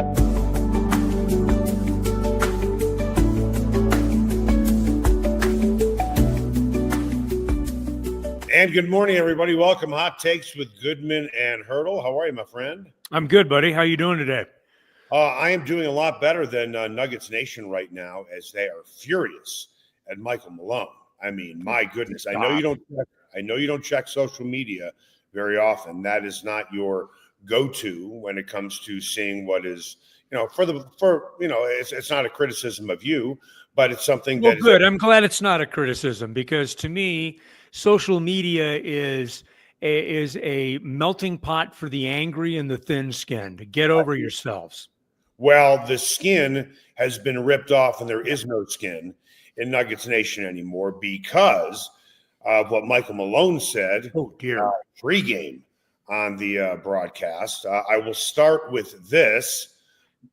And good morning, everybody. Welcome, Hot Takes with Goodman and Haertl. How are you, my friend? I'm good, buddy. How you doing today? I am doing a lot better than Nuggets Nation right now, as they are furious at Michael Malone. I mean, my goodness. I know you don't check social media very often. That is not your go-to when it comes to seeing what is, it's not a criticism of you, but it's something well, good. I'm glad it's not a criticism, because to me, social media is a melting pot for the angry and the thin-skinned. Get over yourselves. Well, the skin has been ripped off, and there is no skin in Nuggets Nation anymore because of what Michael Malone said. Oh, dear. Pre-game on the broadcast. I will start with this.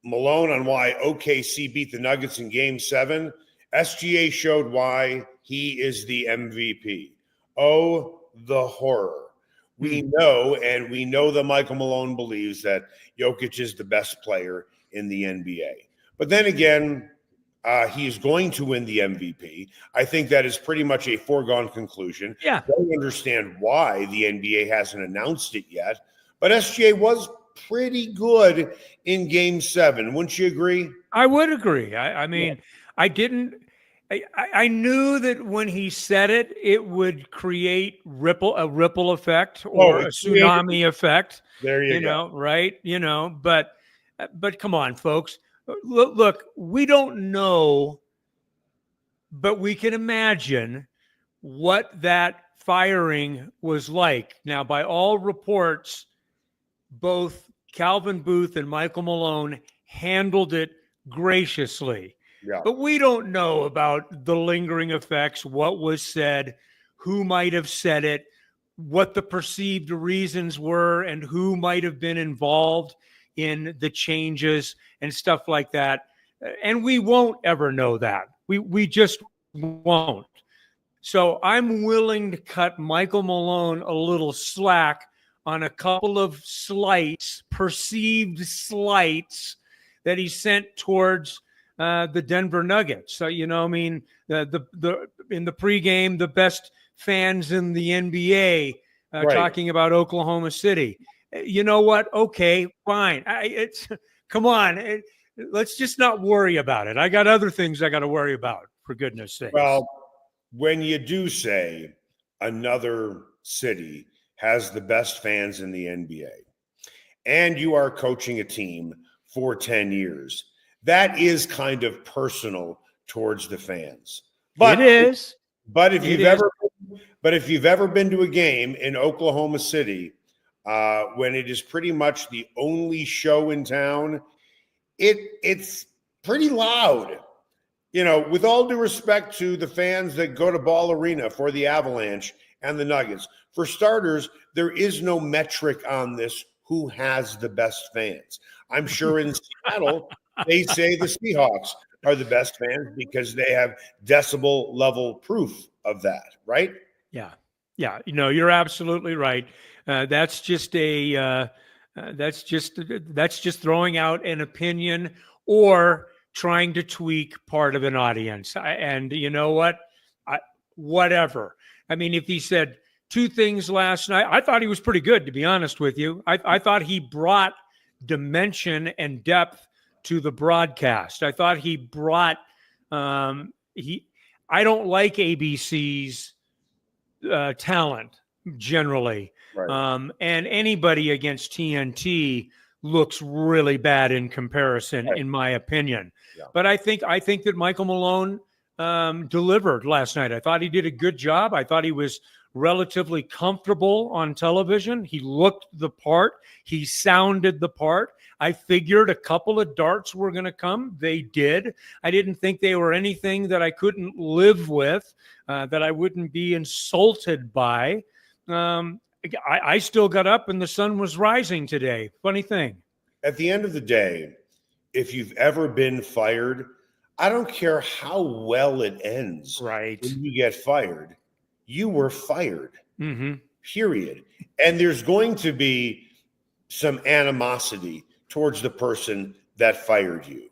Malone on why OKC beat the Nuggets in Game 7. SGA showed why he is the MVP. Oh, the horror. We know that Michael Malone believes that Jokic is the best player in the NBA. But then again, he is going to win the MVP. I think that is pretty much a foregone conclusion. Yeah. I don't understand why the NBA hasn't announced it yet. But SGA was pretty good in Game 7. Wouldn't you agree? I would agree. I mean, yeah. I knew that when he said it, it would create a ripple effect or a tsunami effect. There you go. Right? But come on, folks. Look, we don't know, but we can imagine what that firing was like. Now, by all reports, both Calvin Booth and Michael Malone handled it graciously. Yeah. But we don't know about the lingering effects, what was said, who might have said it, what the perceived reasons were, and who might have been involved in the changes and stuff like that. And we won't ever know that. We just won't. So I'm willing to cut Michael Malone a little slack on a couple of perceived slights that he sent towards the Denver Nuggets. So, in the pregame, the best fans in the NBA talking about Oklahoma City. You know what? Okay, fine. Come on. Let's just not worry about it. I got other things I got to worry about, for goodness sake. Well, when you do say another city has the best fans in the NBA, and you are coaching a team for 10 years, that is kind of personal towards the fans. But it is. But if you've ever been to a game in Oklahoma City, when it is pretty much the only show in town, it's pretty loud. With all due respect to the fans that go to Ball Arena for the Avalanche and the Nuggets, for starters, there is no metric on this who has the best fans. I'm sure in Seattle, they say the Seahawks are the best fans because they have decibel level proof of that, right? Yeah. Yeah. You're absolutely right. That's just throwing out an opinion or trying to tweak part of an audience. And you know what? Whatever. I mean, if he said two things last night, I thought he was pretty good, to be honest with you. I thought he brought dimension and depth to the broadcast. I thought he brought I don't like ABC's talent generally. Right. And anybody against TNT looks really bad in comparison, right, in my opinion. Yeah. But I think that Michael Malone delivered last night. I thought he did a good job. I thought he was relatively comfortable on television. He looked the part. He sounded the part. I figured a couple of darts were going to come. They did. I didn't think they were anything that I couldn't live with, that I wouldn't be insulted by. I still got up and the sun was rising today. Funny thing. At the end of the day, if you've ever been fired, I don't care how well it ends. Right. When you get fired, you were fired. Mm-hmm. Period. And there's going to be some animosity towards the person that fired you.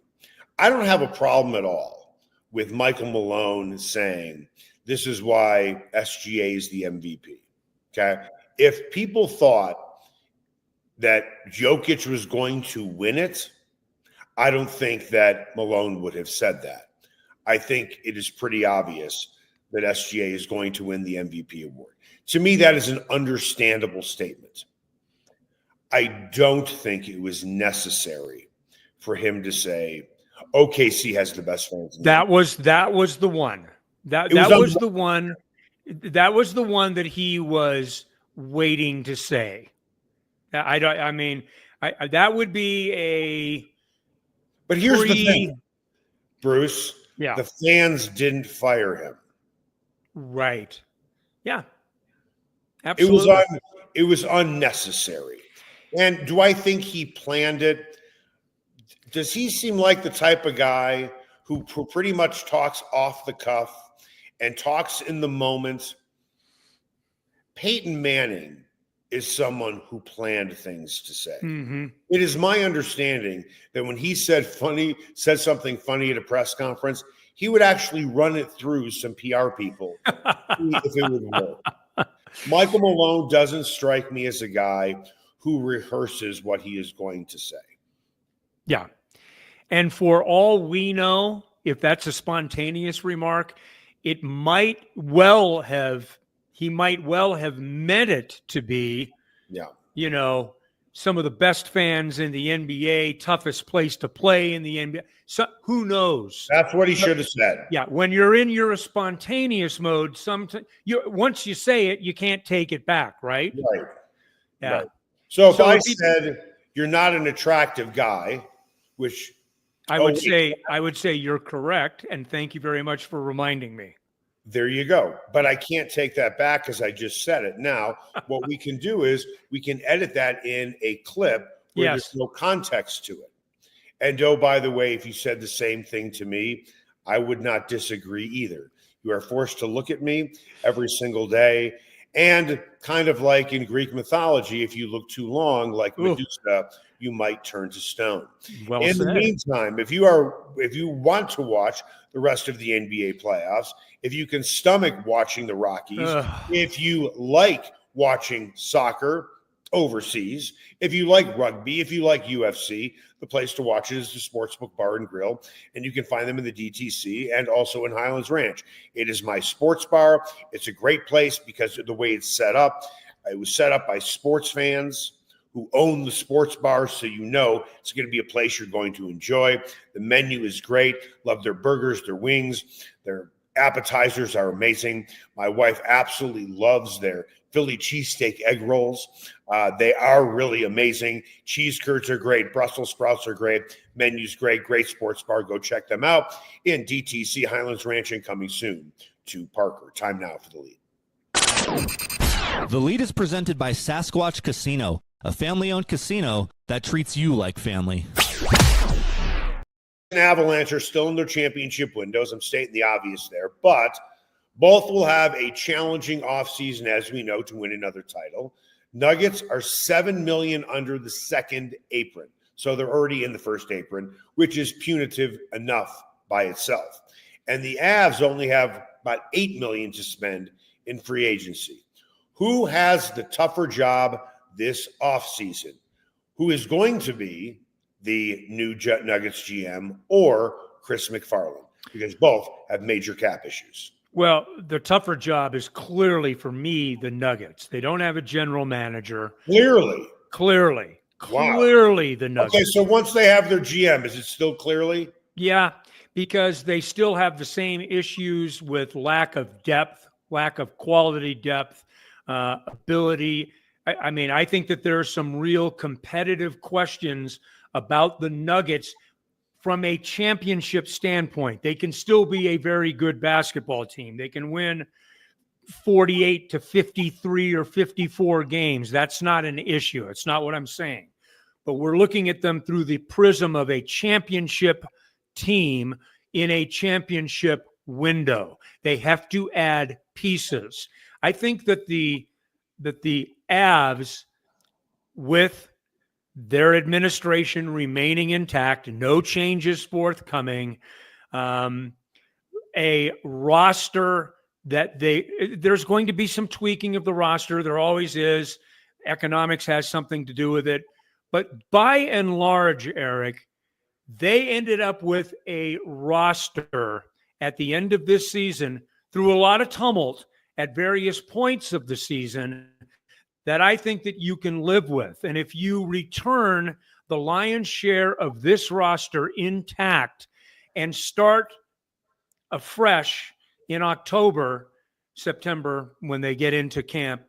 I don't have a problem at all with Michael Malone saying this is why SGA is the MVP. Okay. If people thought that Jokic was going to win it, I don't think that Malone would have said that. I think it is pretty obvious that SGA is going to win the MVP award. To me, that is an understandable statement. I don't think it was necessary for him to say OKC has the best fans. That was the one. That was the one. That was the one that he was waiting to say. That would be a. But here's the thing, Bruce. Yeah. The fans didn't fire him. Right. Yeah. Absolutely. It was unnecessary. And do I think he planned it? Does he seem like the type of guy who pretty much talks off the cuff and talks in the moment? Peyton Manning is someone who planned things to say. Mm-hmm. It is my understanding that when he said something funny at a press conference, he would actually run it through some PR people if it would work. Michael Malone doesn't strike me as a guy who rehearses what he is going to say. Yeah. And for all we know, if that's a spontaneous remark, he might well have meant it to be, some of the best fans in the NBA, toughest place to play in the NBA. So who knows? That's what he should have said. Yeah. When you're in your spontaneous mode, once you say it, you can't take it back. Right. Right. Yeah. Right. So if I said you're not an attractive guy, which I would say you're correct. And thank you very much for reminding me. There you go. But I can't take that back because I just said it. Now, what we can do is we can edit that in a clip where there's no context to it. And oh, by the way, if you said the same thing to me, I would not disagree either. You are forced to look at me every single day. And kind of like in Greek mythology, if you look too long, like Medusa, you might turn to stone. Well in said. the meantime, if you want to watch the rest of the NBA playoffs, if you can stomach watching the Rockies, if you like watching soccer overseas, if you like rugby, if you like UFC, the place to watch it is the Sportsbook Bar and Grill, and you can find them in the DTC and also in Highlands Ranch. It is my sports bar. It's a great place because of the way it's set up. It was set up by sports fans who own the sports bar, so it's going to be a place you're going to enjoy. The menu is great. Love their burgers, their wings, their appetizers are amazing. My wife absolutely loves their Philly cheesesteak egg rolls. They are really amazing. Cheese curds are great. Brussels sprouts are great. Menu's great. Great sports bar. Go check them out in DTC, Highlands Ranch, and coming soon to Parker. Time now for The Lead. The Lead is presented by Sasquatch Casino, a family-owned casino that treats you like family. Avalanche are still in their championship windows. I'm stating the obvious there, but both will have a challenging offseason, as we know, to win another title. Nuggets are $7 million under the second apron, so they're already in the first apron, which is punitive enough by itself. And the Avs only have about $8 million to spend in free agency. Who has the tougher job this offseason? Who is going to be the new Nuggets GM or Chris McFarland? Because both have major cap issues. Well, the tougher job is clearly, for me, the Nuggets. They don't have a general manager. Clearly. Wow. Clearly the Nuggets. Okay, so once they have their GM, is it still clearly? Yeah, because they still have the same issues with lack of depth, lack of quality depth, ability. I think that there are some real competitive questions about the Nuggets from a championship standpoint. They can still be a very good basketball team. They can win 48 to 53 or 54 games. That's not an issue. It's not what I'm saying. But we're looking at them through the prism of a championship team in a championship window. They have to add pieces. I think that the Avs, with their administration remaining intact, no changes forthcoming, a roster that there's going to be some tweaking of the roster. There always is. Economics has something to do with it. But by and large, Eric, they ended up with a roster at the end of this season through a lot of tumult at various points of the season that I think that you can live with. And if you return the lion's share of this roster intact and start afresh in October, September, when they get into camp,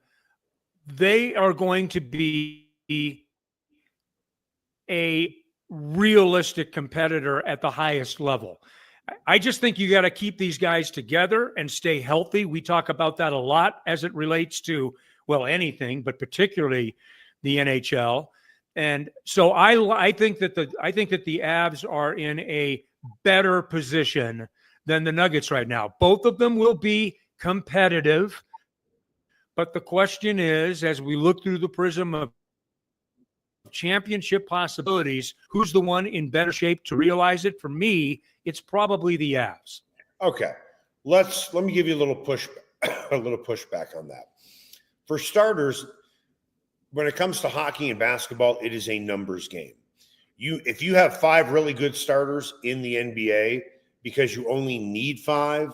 they are going to be a realistic competitor at the highest level. I just think you got to keep these guys together and stay healthy. We talk about that a lot as it relates to, well, anything, but particularly the NHL. And so I think that the Avs are in a better position than the Nuggets right now. Both of them will be competitive, but the question is, as we look through the prism of championship possibilities, who's the one in better shape to realize it? For me, it's probably the Avs. Okay, let me give you a little pushback on that. For starters, when it comes to hockey and basketball, it is a numbers game. If you have 5 really good starters in the NBA because you only need 5,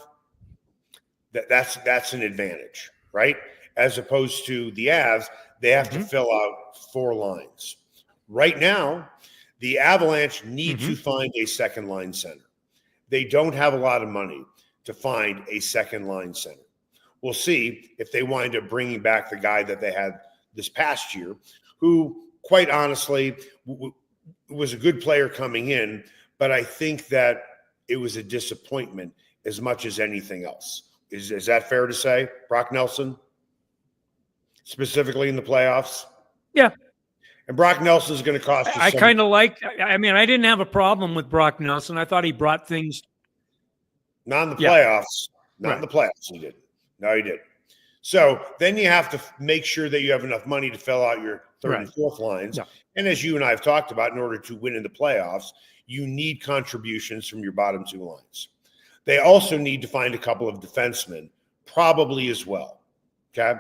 that's an advantage, right? As opposed to the Avs, they have to fill out 4 lines. Right now, the Avalanche need to find a second line center. They don't have a lot of money to find a second line center. We'll see if they wind up bringing back the guy that they had this past year, who, quite honestly, was a good player coming in, but I think that it was a disappointment as much as anything else. Is that fair to say, Brock Nelson? Specifically in the playoffs? Yeah. And Brock Nelson is going to cost you I didn't have a problem with Brock Nelson. I thought he brought things. Not in the playoffs. Not in the playoffs, he did. No, he did. So then you have to make sure that you have enough money to fill out your third and fourth lines. Yeah. And as you and I have talked about, in order to win in the playoffs, you need contributions from your bottom 2 lines. They also need to find a couple of defensemen, probably as well. Okay?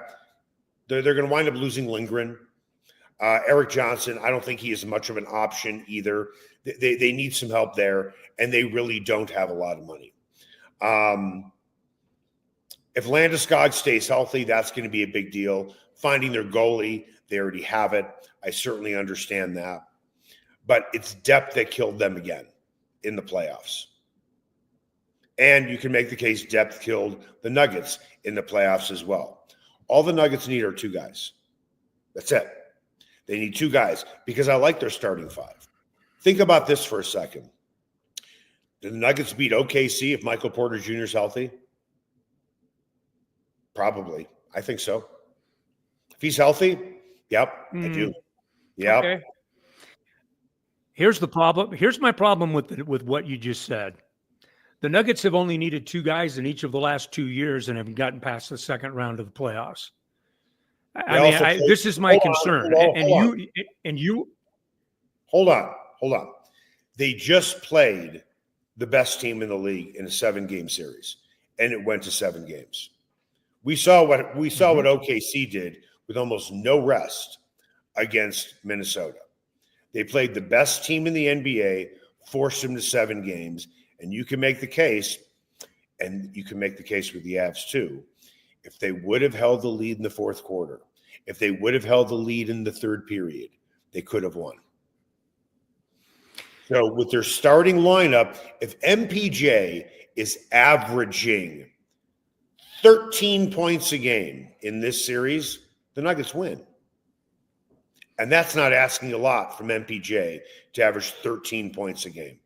They're going to wind up losing Lindgren. Eric Johnson, I don't think he is much of an option either. They need some help there, and they really don't have a lot of money. If Landeskog stays healthy, that's going to be a big deal. Finding their goalie, they already have it. I certainly understand that. But it's depth that killed them again in the playoffs. And you can make the case depth killed the Nuggets in the playoffs as well. All the Nuggets need are 2 guys. That's it. They need 2 guys because I like their starting 5. Think about this for a second. Do the Nuggets beat OKC if Michael Porter Jr. is healthy? Probably. I think so. If he's healthy, yep, I do. Yep. Okay. Here's the problem. Here's my problem with what you just said. The Nuggets have only needed 2 guys in each of the last 2 years and have gotten past the second round of the playoffs. This is my concern. Hold on. They just played the best team in the league in a 7-game series, and it went to 7 games. We saw what OKC did with almost no rest against Minnesota. They played the best team in the NBA, forced them to 7 games, and you can make the case, and you can make the case with the Avs too. If they would have held the lead in the 4th quarter, if they would have held the lead in the 3rd period, they could have won. So with their starting lineup, if MPJ is averaging 13 points a game in this series, the Nuggets win. And that's not asking a lot from MPJ to average 13 points a game.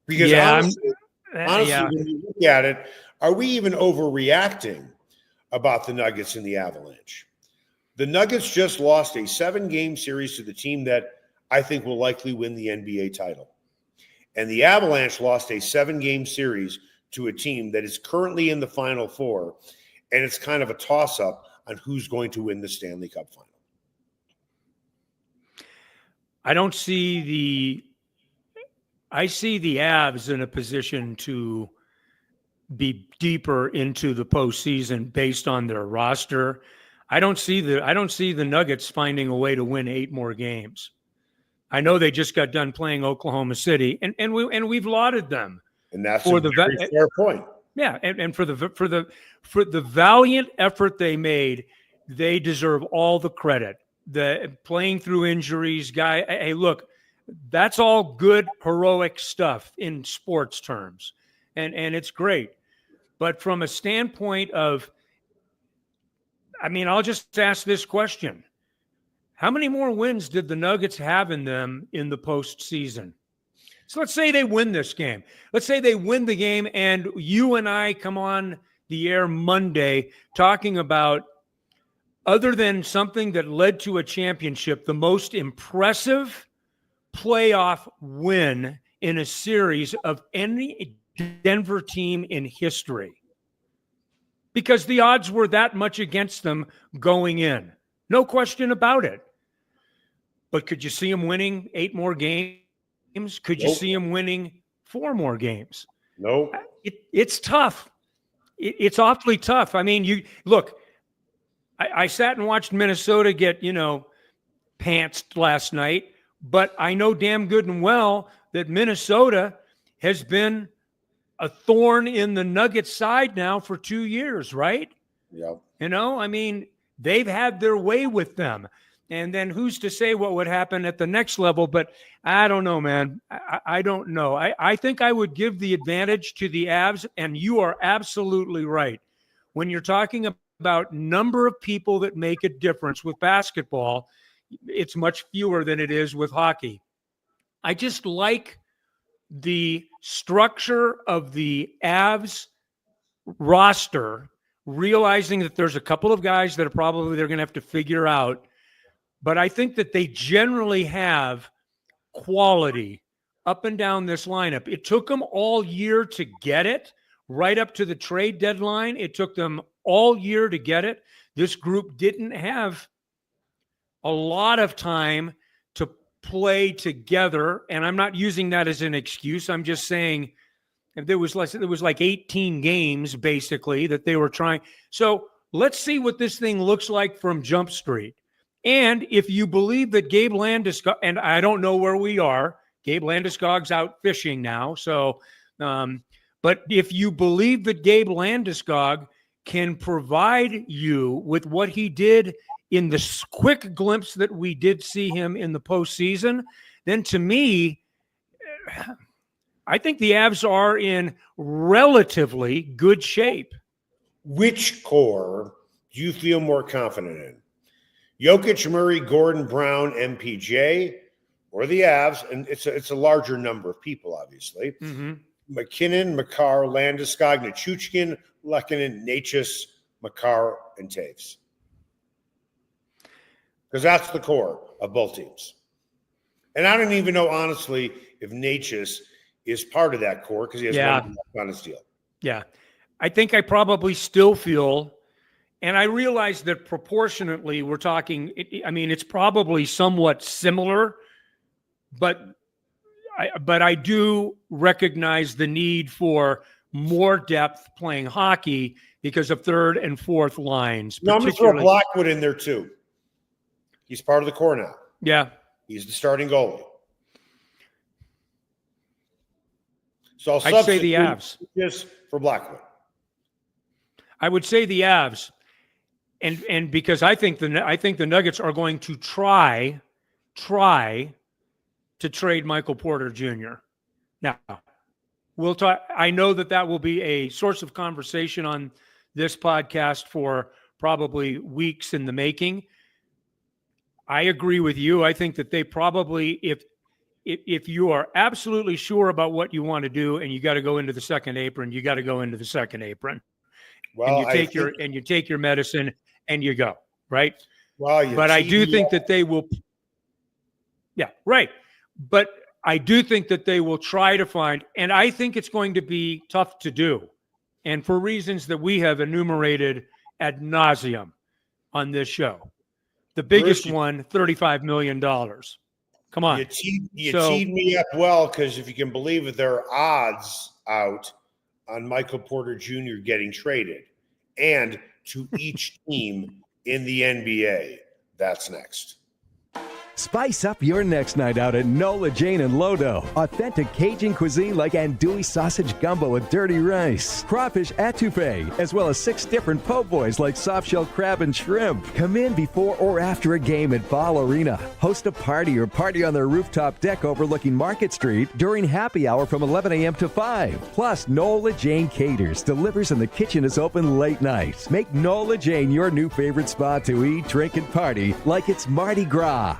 Because honestly, when you look at it, are we even overreacting about the Nuggets and the Avalanche? The Nuggets just lost a 7-game series to the team that I think will likely win the NBA title. And the Avalanche lost a 7-game series to a team that is currently in the Final Four, and it's kind of a toss-up on who's going to win the Stanley Cup final. I see the Avs in a position to be deeper into the postseason based on their roster. I don't see the Nuggets finding a way to win 8 more games. I know they just got done playing Oklahoma City, and we've lauded them. And that's for a very fair point. Yeah, and for the valiant effort they made, they deserve all the credit. The playing through injuries, hey, look, that's all good heroic stuff in sports terms, and it's great. But from a standpoint of, I'll just ask this question: how many more wins did the Nuggets have in them in the postseason? So let's say they win this game. Let's say they win the game, and you and I come on the air Monday talking about, other than something that led to a championship, the most impressive playoff win in a series of any Denver team in history. Because the odds were that much against them going in. No question about it. But could you see them winning 8 more games? Could you see them winning 4 more games? No. It's tough. It's awfully tough. You look, I sat and watched Minnesota get, pantsed last night, but I know damn good and well that Minnesota has been a thorn in the Nuggets side now for 2 years, right? Yeah. They've had their way with them. And then who's to say what would happen at the next level? But I don't know, man. I don't know. I think I would give the advantage to the Avs, and you are absolutely right. When you're talking about number of people that make a difference with basketball, it's much fewer than it is with hockey. I just like the structure of the Avs roster, realizing that there's a couple of guys that they're going to have to figure out. But I think that they generally have quality up and down this lineup. It took them all year to get it, right up to the trade deadline. It took them all year to get it. This group didn't have a lot of time to play together, and I'm not using that as an excuse. I'm just saying there was like 18 games, basically, that they were trying. So let's see what this thing looks like from Jump Street. And if you believe that Gabe Landeskog, and I don't know where we are, Gabe Landeskog's out fishing now. So, but if you believe that Gabe Landeskog can provide you with what he did in the quick glimpse that we did see him in the postseason, then to me, I think the Avs are in relatively good shape. Which core do you feel more confident in? Jokic, Murray, Gordon, Brown, MPJ, or the Avs? And it's a larger number of people, obviously. Mm-hmm. McKinnon, Makar, Landeskog, Nichushkin, Lehkonen, Necas, Makar, and Taves. Because that's the core of both teams. And I don't even know, honestly, if Necas is part of that core because he has one on his deal. Yeah. I think I probably still feel, and I realize that proportionately we're talking, it's probably somewhat similar, but I do recognize the need for more depth playing hockey because of third and fourth lines. No, I'm going to throw Blackwood in there too. He's part of the core now. Yeah. He's the starting goalie. So I'd say the Avs. Just for Blackwood. I would say the Avs. And because I think the Nuggets are going to try to trade Michael Porter Jr. Now, we'll talk. I know that will be a source of conversation on this podcast for probably weeks in the making. I agree with you. I think that they probably, if you are absolutely sure about what you want to do and you got to go into the second apron, you got to go into the second apron. Well, and you take your medicine and you go, right? Well, but I do think that they will. Yeah, right. But I do think that they will try to find, and I think it's going to be tough to do. And for reasons that we have enumerated ad nauseum on this show. The biggest one, $35 million. Come on. You teed me up well, because if you can believe it, there are odds out on Michael Porter Jr. getting traded, and to each team in the NBA. That's next. Spice up your next night out at Nola Jane and Lodo. Authentic Cajun cuisine like andouille sausage gumbo with dirty rice, crawfish etouffee, as well as 6 different po' boys like soft-shell crab and shrimp. Come in before or after a game at Ball Arena. Host a party or party on their rooftop deck overlooking Market Street during happy hour from 11 a.m. to 5. Plus, Nola Jane caters, delivers, and the kitchen is open late night. Make Nola Jane your new favorite spot to eat, drink, and party like it's Mardi Gras.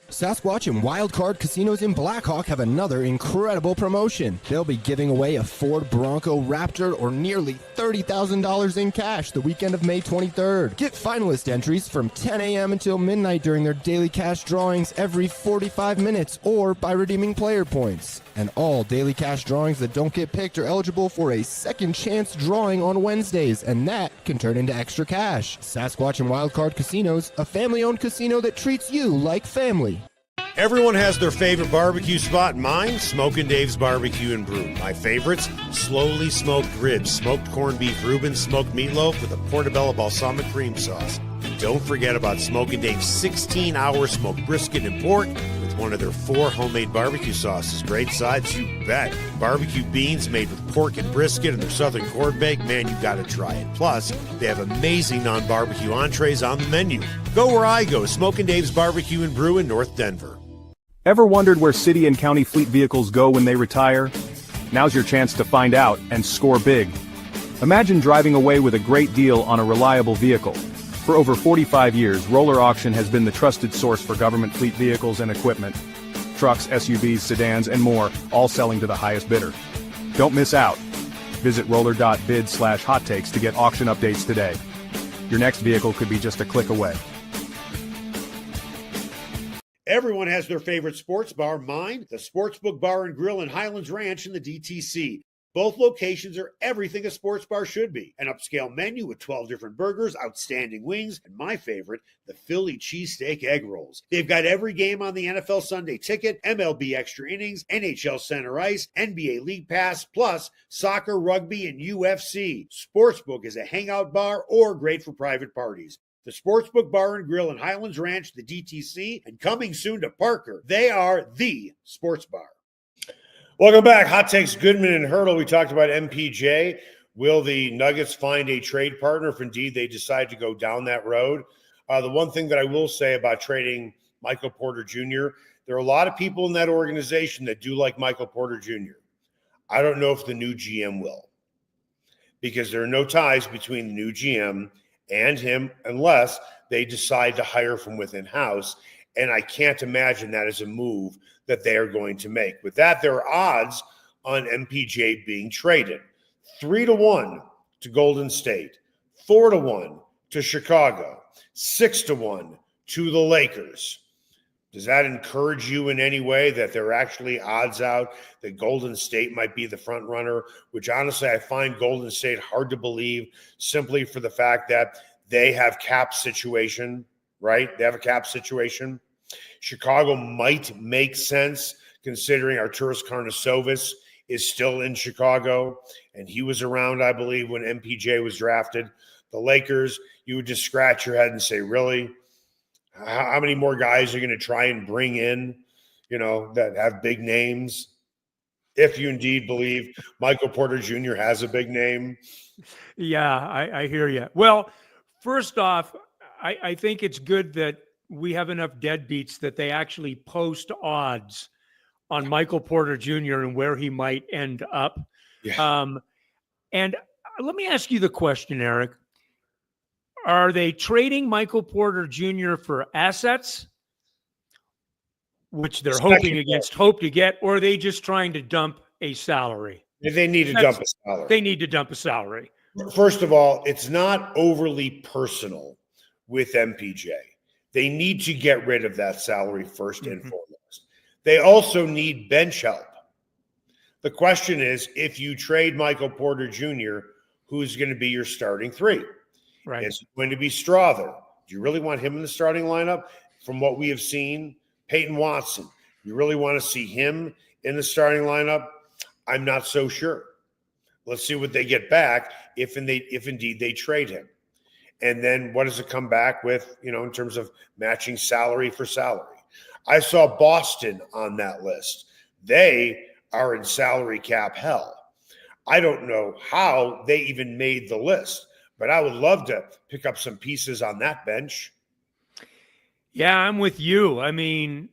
Sasquatch and Wildcard Casinos in Blackhawk have another incredible promotion. They'll be giving away a Ford Bronco Raptor or nearly $30,000 in cash the weekend of May 23rd. Get finalist entries from 10 a.m. until midnight during their daily cash drawings every 45 minutes or by redeeming player points. And all daily cash drawings that don't get picked are eligible for a second chance drawing on Wednesdays, and that can turn into extra cash. Sasquatch and Wildcard Casinos, a family-owned casino that treats you like family. Everyone has their favorite barbecue spot. Mine, Smokin' Dave's Barbecue and Brew. My favorites, slowly smoked ribs, smoked corned beef Reuben, smoked meatloaf with a portobello balsamic cream sauce. And don't forget about Smokin' Dave's 16-hour smoked brisket and pork with one of their 4 homemade barbecue sauces. Great sides, you bet. Barbecue beans made with pork and brisket and their southern corned bake. Man, you gotta try it. Plus, they have amazing non-barbecue entrees on the menu. Go where I go, Smokin' Dave's Barbecue and Brew in North Denver. Ever wondered where city and county fleet vehicles go when they retire? Now's your chance to find out and score big. Imagine driving away with a great deal on a reliable vehicle. For over 45 years, Roller Auction has been the trusted source for government fleet vehicles and equipment. Trucks, SUVs, sedans, and more, all selling to the highest bidder. Don't miss out. Visit roller.bid/hot takes to get auction updates today. Your next vehicle could be just a click away. Everyone has their favorite sports bar. Mine, the Sportsbook Bar and Grill in Highlands Ranch in the DTC. Both locations are everything a sports bar should be. An upscale menu with 12 different burgers, outstanding wings, and my favorite, the Philly cheesesteak egg rolls. They've got every game on the NFL Sunday Ticket, MLB Extra Innings, NHL Center Ice, NBA League Pass, plus soccer, rugby, and UFC. Sportsbook is a hangout bar or great for private parties. The Sportsbook Bar and Grill in Highlands Ranch, the DTC, and coming soon to Parker. They are the sports bar. Welcome back. Hot Takes Goodman and Haertl. We talked about MPJ. Will the Nuggets find a trade partner if indeed they decide to go down that road? The one thing that I will say about trading Michael Porter Jr., there are a lot of people in that organization that do like Michael Porter Jr. I don't know if the new GM will, because there are no ties between the new GM and him unless they decide to hire from within house. And I can't imagine that is a move that they are going to make. With that, there are odds on MPJ being traded. 3-1 to Golden State, 4-1 to Chicago, 6-1 to the Lakers. Does that encourage you in any way that there are actually odds out that Golden State might be the front runner, which honestly I find Golden State hard to believe simply for the fact that they have cap situation, right? They have a cap situation. Chicago might make sense considering Arturas Karnisovas is still in Chicago, and he was around, I believe, when MPJ was drafted. The Lakers, you would just scratch your head and say, really? How many more guys are going to try and bring in, that have big names? If you indeed believe Michael Porter Jr. has a big name. Yeah, I hear you. Well, first off, I think it's good that we have enough deadbeats that they actually post odds on Michael Porter Jr. and where he might end up. Yeah. And let me ask you the question, Eric. Are they trading Michael Porter Jr. for assets, which they're hope to get, or are they just trying to dump a salary? They need to dump a salary. They need to dump a salary. First of all, it's not overly personal with MPJ. They need to get rid of that salary first and foremost. They also need bench help. The question is, if you trade Michael Porter Jr., who's going to be your starting 3? Right. Is it going to be Strother? Do you really want him in the starting lineup? From what we have seen, Peyton Watson, you really want to see him in the starting lineup? I'm not so sure. Let's see what they get back if indeed they trade him. And then what does it come back with, in terms of matching salary for salary? I saw Boston on that list. They are in salary cap hell. I don't know how they even made the list, but I would love to pick up some pieces on that bench. Yeah, I'm with you. I mean,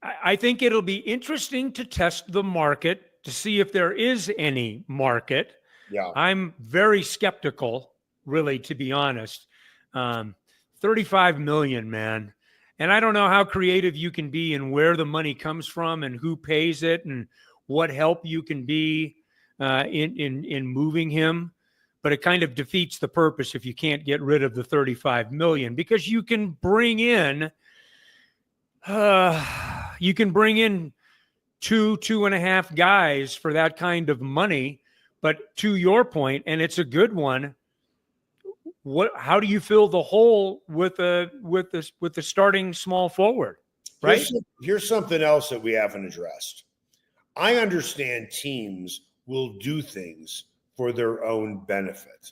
I think it'll be interesting to test the market to see if there is any market. Yeah. I'm very skeptical, really, to be honest. 35 million, man. And I don't know how creative you can be and where the money comes from and who pays it and what help you can be in moving him. But it kind of defeats the purpose if you can't get rid of the 35 million, because you can bring in two and a half guys for that kind of money. But to your point, and it's a good one, how do you fill the hole with the starting small forward, right? Here's something else that we haven't addressed. I understand teams will do things for their own benefit,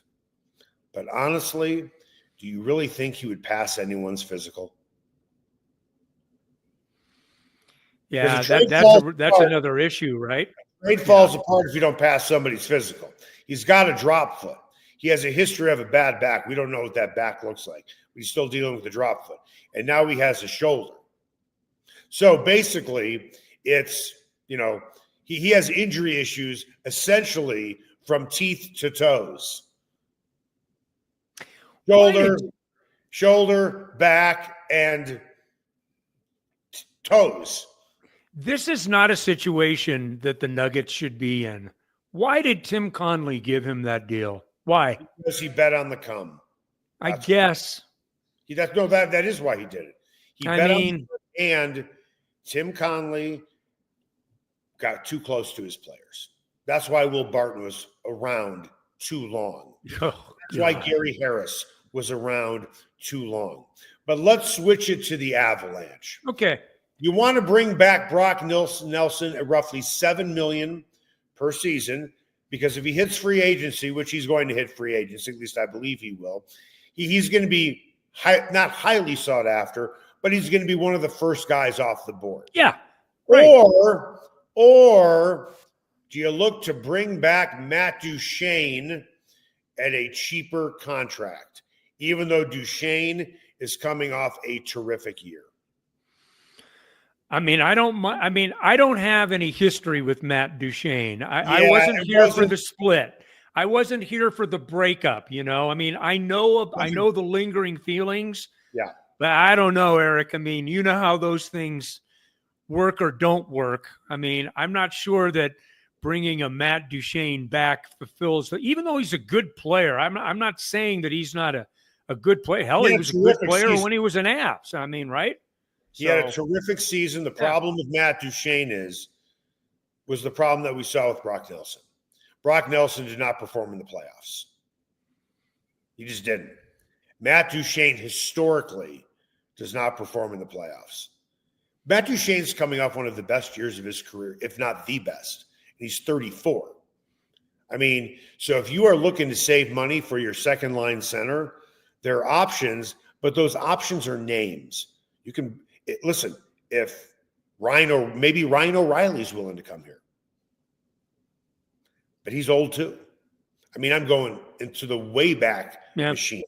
but honestly, do you really think he would pass anyone's physical? Yeah, that's another issue, right? Trade falls apart if you don't pass somebody's physical. He's got a drop foot. He has a history of a bad back. We don't know what that back looks like. He's still dealing with the drop foot. And now he has a shoulder. So basically, it's, he has injury issues essentially from teeth to toes. Shoulder, back, and toes. This is not a situation that the Nuggets should be in. Why did Tim Connelly give him that deal? Why? Because he bet on the come. I guess. That is why he did it. He bet on the come, and Tim Connelly got too close to his players. That's why Will Barton was around too long. That's why Gary Harris was around too long. But let's switch it to the Avalanche. Okay. You want to bring back Brock Nelson at roughly $7 million per season, because if he hits free agency, which he's going to hit free agency, at least I believe he will, he's going to be not highly sought after, but he's going to be one of the first guys off the board. Yeah. Right. Or do you look to bring back Matt Duchene at a cheaper contract, even though Duchene is coming off a terrific year? I don't have any history with Matt Duchene. I wasn't here for the split. I wasn't here for the breakup, I know the lingering feelings. Yeah. But I don't know, Eric. You know how those things work or don't work. I'm not sure that bringing a Matt Duchene back fulfills, even though he's a good player. I'm not saying that he's not a good player. Hell, he was a good player when he was an Avs. Right? He had a terrific season. The problem with Matt Duchene was the problem that we saw with Brock Nelson. Brock Nelson did not perform in the playoffs. He just didn't. Matt Duchene historically does not perform in the playoffs. Matt Duchene's coming off one of the best years of his career, if not the best. And he's 34. So if you are looking to save money for your second line center, there are options, but those options are names. You can listen, if Ryan O'Reilly's willing to come here, but he's old too. I'm going into the way back machine.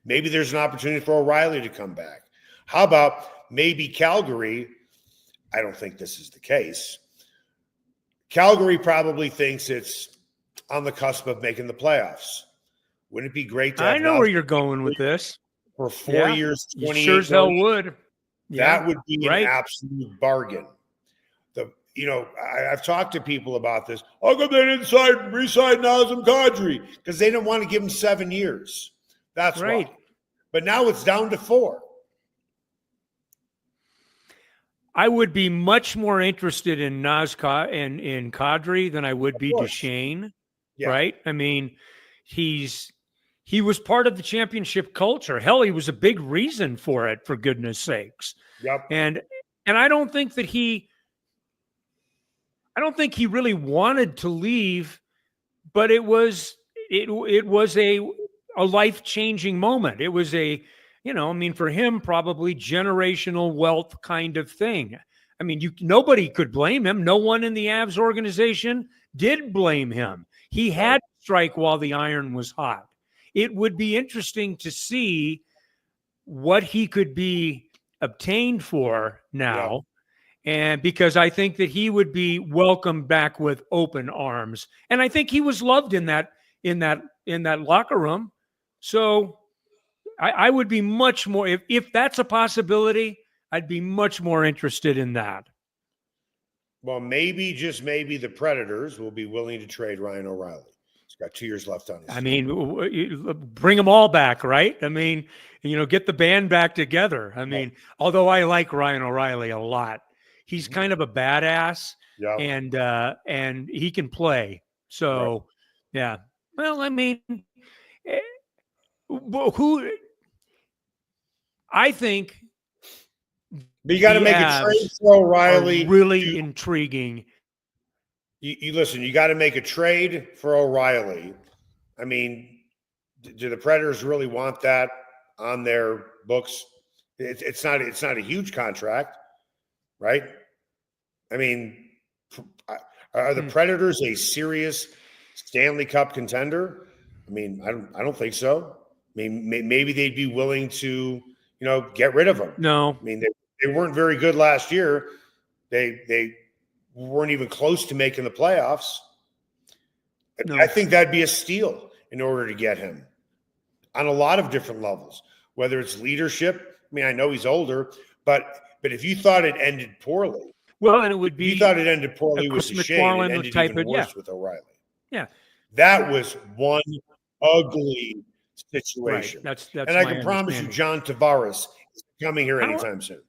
Maybe there's an opportunity for O'Reilly to come back. How about maybe Calgary? I don't think this is the case. Calgary probably thinks it's on the cusp of making the playoffs. Wouldn't it be great to have I know where you're going with this. For 4 years, 28 you sure as hell would. That would be an absolute bargain. I've talked to people about this. How come they didn't re-sign Nazem Kadri? Because they didn't want to give him 7 years. That's right. Why. But now it's down to 4. I would be much more interested in in Kadri than I would be Duchene. Yeah. Right? He was part of the championship culture. Hell, he was a big reason for it, for goodness sakes. Yep. And And I don't think he really wanted to leave, but it was a life-changing moment. It was for him, probably generational wealth kind of thing. I mean, nobody could blame him. No one in the Avs organization did blame him. He had to strike while the iron was hot. It would be interesting to see what he could be obtained for now. Yeah. And because I think that he would be welcomed back with open arms. And I think he was loved in that locker room. So I would be much more, if that's a possibility, I'd be much more interested in that. Well, maybe, just maybe, the Predators will be willing to trade Ryan O'Reilly. He's got 2 years left on his season. Bring them all back, right? Get the band back together. Although I like Ryan O'Reilly a lot, he's kind of a badass, and he can play. So, yeah. Well, I think. But you got to make a trade for O'Reilly. Really intriguing. You listen. You got to make a trade for O'Reilly. Do the Predators really want that on their books? It's not a huge contract, right? Are the Predators a serious Stanley Cup contender? I don't think so. Maybe they'd be willing to, get rid of him. No. They weren't very good last year. They weren't even close to making the playoffs. No. I think that'd be a steal in order to get him on a lot of different levels, whether it's leadership. I know he's older, but if you thought it ended poorly, and it would be, you thought it ended poorly with Shane, it ended even worse with O'Reilly. Yeah, that was one ugly situation. Right. That's and I can promise you, John Tavares is coming here anytime soon.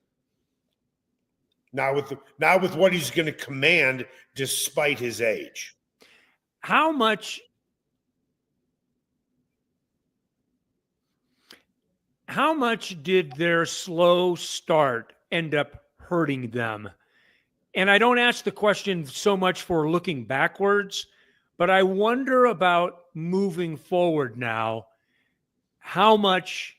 Not with what he's going to command, despite his age. How much did their slow start end up hurting them? And I don't ask the question so much for looking backwards, but I wonder about moving forward now. How much,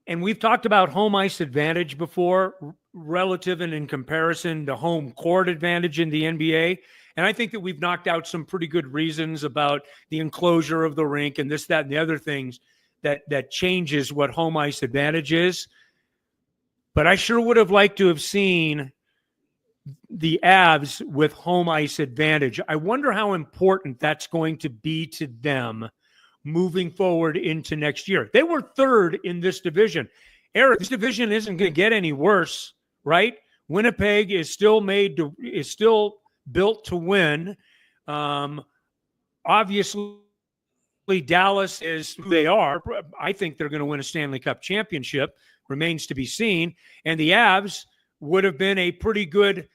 and we've talked about home ice advantage before, relative and in comparison to home court advantage in the NBA. And I think that we've knocked out some pretty good reasons about the enclosure of the rink and this, that, and the other things that changes what home ice advantage is. But I sure would have liked to have seen the Avs with home ice advantage. I wonder how important that's going to be to them moving forward into next year. They were third in this division. Eric, this division isn't going to get any worse, right? Winnipeg is still built to win. Obviously, Dallas is who they are. I think they're going to win a Stanley Cup championship. Remains to be seen. And the Avs would have been a pretty good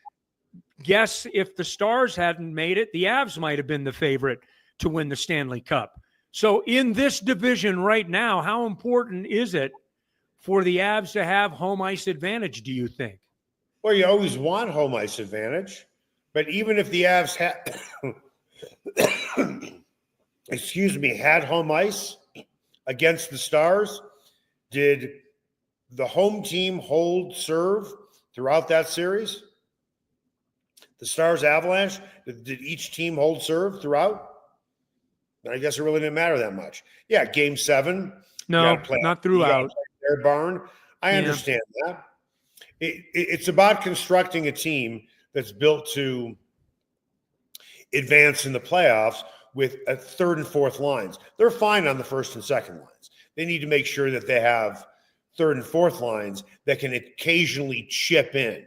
guess if the Stars hadn't made it. The Avs might have been the favorite to win the Stanley Cup. So in this division right now, how important is it for the Avs to have home ice advantage, do you think? Well, you always want home ice advantage. But even if the Avs had home ice against the Stars, did the home team hold serve throughout that series? The Stars Avalanche, did each team hold serve throughout? I guess it really didn't matter that much. Yeah, Game 7. No, not throughout. Their barn. I understand that. It's about constructing a team that's built to advance in the playoffs with a third and fourth lines. They're fine on the first and second lines. They need to make sure that they have third and fourth lines that can occasionally chip in.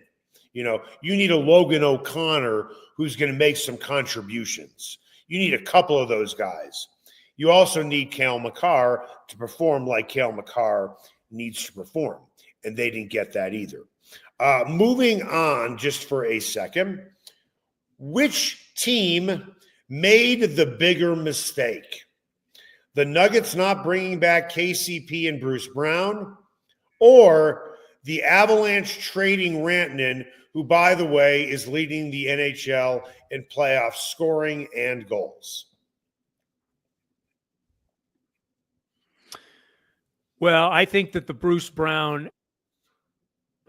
You need a Logan O'Connor who's going to make some contributions. You need a couple of those guys. You also need Cale Makar to perform like Cale Makar needs to perform, and they didn't get that either. Moving on just for a second, which team made the bigger mistake? The Nuggets not bringing back KCP and Bruce Brown, or The Avalanche trading Rantanen, who, by the way, is leading the NHL in playoff scoring and goals. Well, I think that the Bruce Brown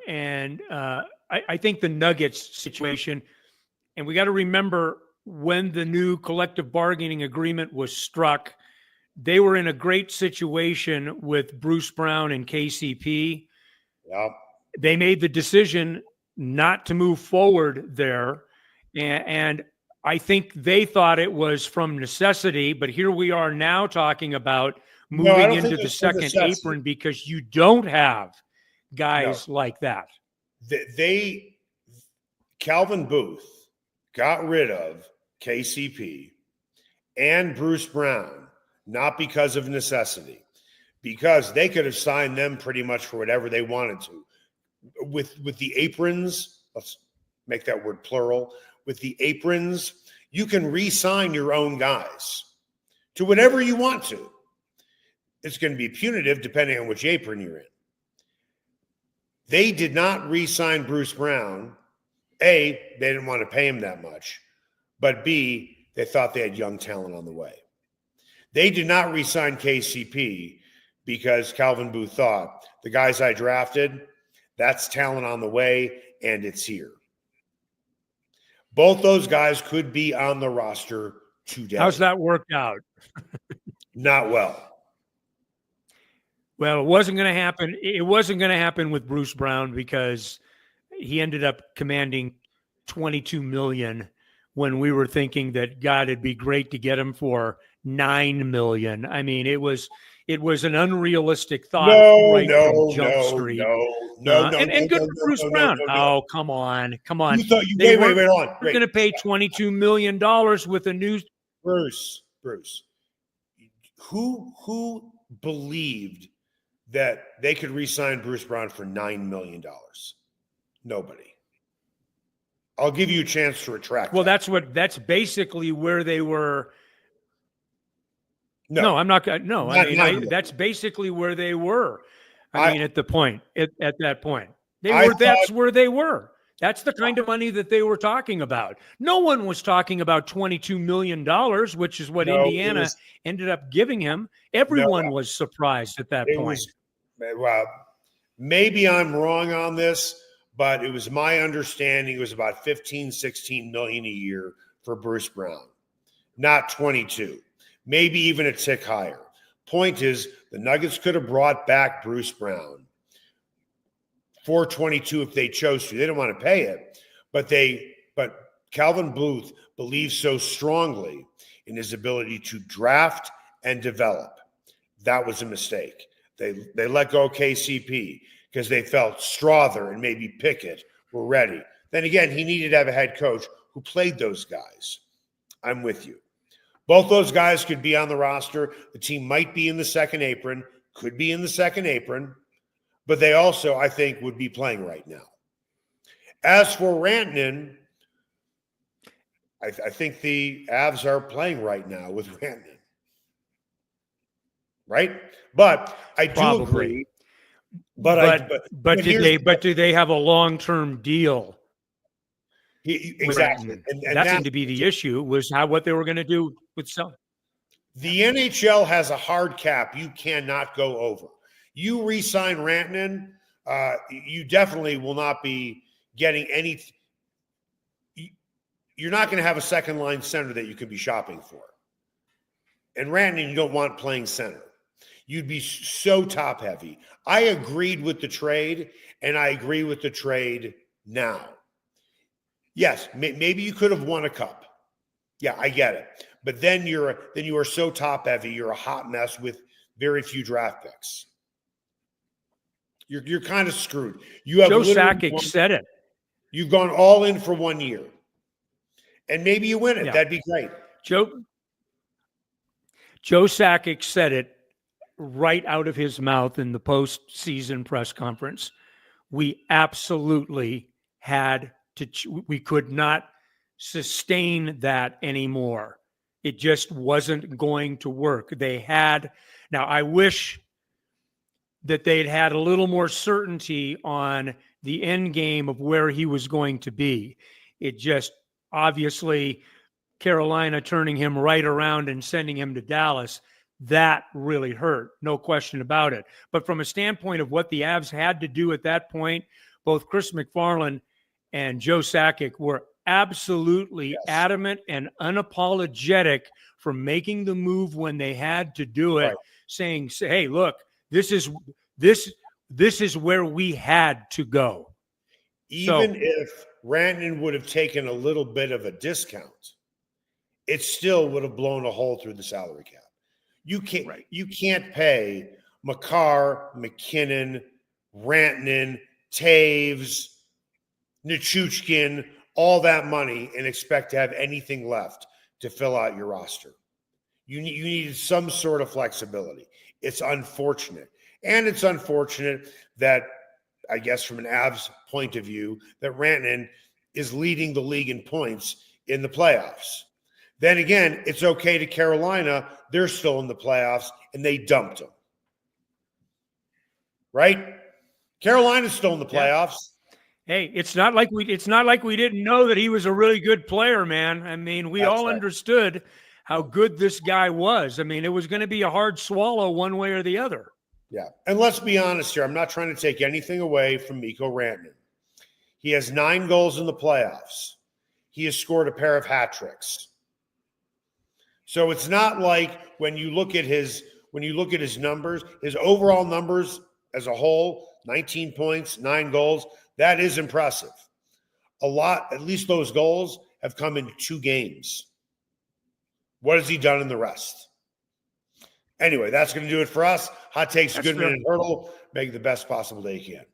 and I think the Nuggets situation, and we got to remember when the new collective bargaining agreement was struck, they were in a great situation with Bruce Brown and KCP. Yep. They made the decision not to move forward there. And I think they thought it was from necessity, but here we are now talking about moving into the second apron because you don't have guys like that. Calvin Booth got rid of KCP and Bruce Brown, not because of necessity, because they could have signed them pretty much for whatever they wanted to. With the aprons, let's make that word plural, with the aprons, you can re-sign your own guys to whatever you want to. It's going to be punitive depending on which apron you're in. They did not re-sign Bruce Brown. A, they didn't want to pay him that much. But B, they thought they had young talent on the way. They did not re-sign KCP because Calvin Booth thought, the guys I drafted, that's talent on the way, and it's here. Both those guys could be on the roster today. How's that worked out? Not well. Well, it wasn't going to happen. It wasn't going to happen with Bruce Brown because he ended up commanding $22 million when we were thinking that, God, it'd be great to get him for $9 million. I mean, it was an unrealistic thought from Jump Street. And good for Bruce Brown. Oh, come on. You thought wait, hold on. We're going to pay $22 million with a new Bruce. Who believed that they could re-sign Bruce Brown for $9 million? Nobody. I'll give you a chance to retract. Well, that's basically where they were. No, I'm not. No, that's basically where they were. I mean, at that point, that's where they were. That's the kind of money that they were talking about. No one was talking about $22 million, which is what Indiana ended up giving him. Everyone was surprised at that point. Well, maybe I'm wrong on this, but it was my understanding it was about 15-16 million a year for Bruce Brown, not 22, maybe even a tick higher. Point is, the Nuggets could have brought back Bruce Brown for 22 if they chose to. They didn't want to pay it, but Calvin Booth believes so strongly in his ability to draft and develop. That was a mistake. They let go of KCP because they felt Strother and maybe Pickett were ready. Then again, he needed to have a head coach who played those guys. I'm with you. Both those guys could be on the roster. The team might be in the second apron, could be in the second apron, but they also, I think, would be playing right now. As for Rantanen, I think the Avs are playing right now with Rantanen. Right? But I do agree. But do they have a long-term deal? Exactly. And that seemed to be the issue, was what they were going to do with selling. The NHL has a hard cap you cannot go over. You re-sign Rantanen, you definitely will not be getting any. You're not going to have a second-line center that you could be shopping for. And Rantanen, you don't want playing center. You'd be so top-heavy. I agreed with the trade, and I agree with the trade now. Yes, maybe you could have won a cup. Yeah, I get it. But then you are so top-heavy, you're a hot mess with very few draft picks. You're kind of screwed. Joe Sakic said it. You've gone all in for 1 year. And maybe you win it. Yeah. That'd be great. Joe Sakic said it right out of his mouth in the postseason press conference. We absolutely had to. We could not sustain that anymore. It just wasn't going to work. Now, I wish that they'd had a little more certainty on the end game of where he was going to be. It just obviously Carolina turning him right around and sending him to Dallas, that really hurt, no question about it. But from a standpoint of what the Avs had to do at that point, both Chris McFarland and Joe Sakic were absolutely adamant and unapologetic for making the move when they had to do it, saying, hey, look, this is where we had to go. Even if Rantanen would have taken a little bit of a discount, it still would have blown a hole through the salary cap. You can't pay Makar, McKinnon, Rantanen, Taves, Nichushkin, all that money and expect to have anything left to fill out your roster. You needed some sort of flexibility. It's unfortunate. And it's unfortunate that, I guess from an Avs point of view, that Rantanen is leading the league in points in the playoffs. Then again, it's okay to Carolina. They're still in the playoffs, and they dumped him. Right? Carolina's still in the playoffs. Hey, it's not like we didn't know that he was a really good player, man. I mean, we all understood how good this guy was. I mean, it was going to be a hard swallow one way or the other. Yeah. And let's be honest here. I'm not trying to take anything away from Mikko Rantanen. He has 9 goals in the playoffs. He has scored a pair of hat tricks. So it's not like when you look at his numbers, his overall numbers as a whole, 19 points, 9 goals, that is impressive. A lot, at least those goals have come in 2 games. What has he done in the rest? Anyway, that's going to do it for us. Hot Takes, Goodman and Haertl. Make the best possible day you can.